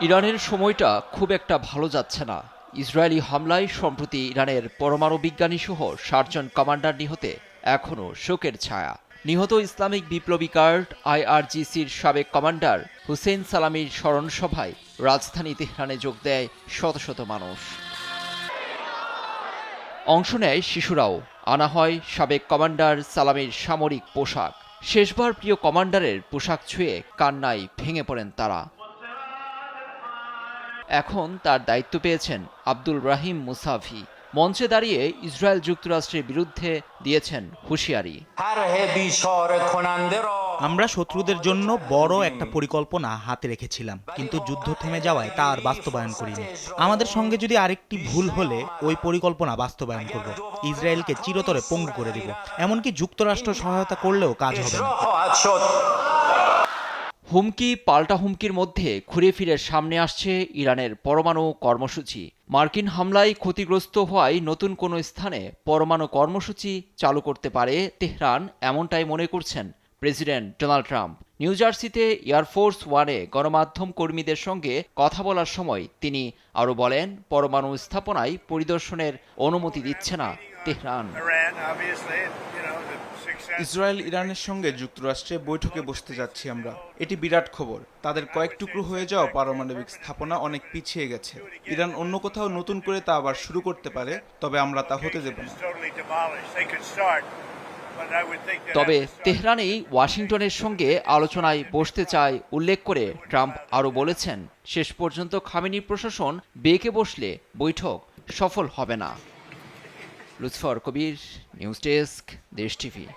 ইরানের সময়টা খুব একটা ভালো যাচ্ছে না। ইসরায়েলি হামলায় সম্প্রতি ইরানের পরমাণু বিজ্ঞানীসহ ৬০ জন কমান্ডার নিহতে এখনও শোকের ছায়া। নিহত ইসলামিক বিপ্লবী গার্ড আইআরজিসির সাবেক কমান্ডার হুসেইন সালামির স্মরণসভায় রাজধানী তেহরানে যোগ দেয় শত শত মানুষ। অংশ নেয় শিশুরাও। আনা হয় সাবেক কমান্ডার সালামির সামরিক পোশাক। শেষবার প্রিয় কমান্ডারের পোশাক ছুঁয়ে কান্নায় ভেঙে পড়েন তারা। এখন তার দায়িত্ব পেয়েছেন আব্দুল রাহিম মুসাভি। মঞ্চে দাঁড়িয়ে ইসরায়েল যুক্তরাষ্ট্রের বিরুদ্ধে দিয়েছেন হুঁশিয়ারি। আমরা শত্রুদের জন্য বড় একটা পরিকল্পনা হাতে রেখেছিলাম, কিন্তু যুদ্ধ থেমে যাওয়ায় তা আর বাস্তবায়ন করিনি। আমাদের সঙ্গে যদি আরেকটি ভুল হলে ওই পরিকল্পনা বাস্তবায়ন করব, ইসরায়েলকে চিরতরে পঙ্গু করে দিব। এমনকি যুক্তরাষ্ট্র সহায়তা করলেও কাজ হবে না। হুমকি পাল্টা হুমকির মধ্যে ঘুরে ফিরে সামনে আসছে ইরানের পরমাণু কর্মসূচি। মার্কিন হামলায় ক্ষতিগ্রস্ত হওয়ায় নতুন কোনো স্থানে পরমাণু কর্মসূচি চালু করতে পারে তেহরান, এমনটাই মনে করছেন প্রেসিডেন্ট ডোনাল্ড ট্রাম্প। নিউ জার্সিতে এয়ারফোর্স ওয়ানে গণমাধ্যম কর্মীদের সঙ্গে কথা বলার সময় তিনি আরও বলেন, পরমাণু স্থাপনায় পরিদর্শনের অনুমতি দিচ্ছে না তেহরান। ইসরায়েল ইরানের সঙ্গে যুক্তরাষ্ট্রে বৈঠকে বসতে যাচ্ছি আমরা। এটি বিরাট খবর। তাদের কয়েক টুকরো হয়ে যাওয়া পারমাণবিক স্থাপনা অনেক পিছিয়ে গেছে। ইরান অন্য কোথাও নতুন করে তা আবার শুরু করতে পারে, তবে আমরা তা হতে দেব না। তবে তেহরানেই ওয়াশিংটনের সঙ্গে আলোচনায় বসতে চায় উল্লেখ করে ট্রাম্প আরও বলেছেন, শেষ পর্যন্ত খামেনি প্রশাসন বেঁকে বসলে বৈঠক সফল হবে না। লুৎফর কবির, নিউজ ডেস্ক, দেশ টিভি।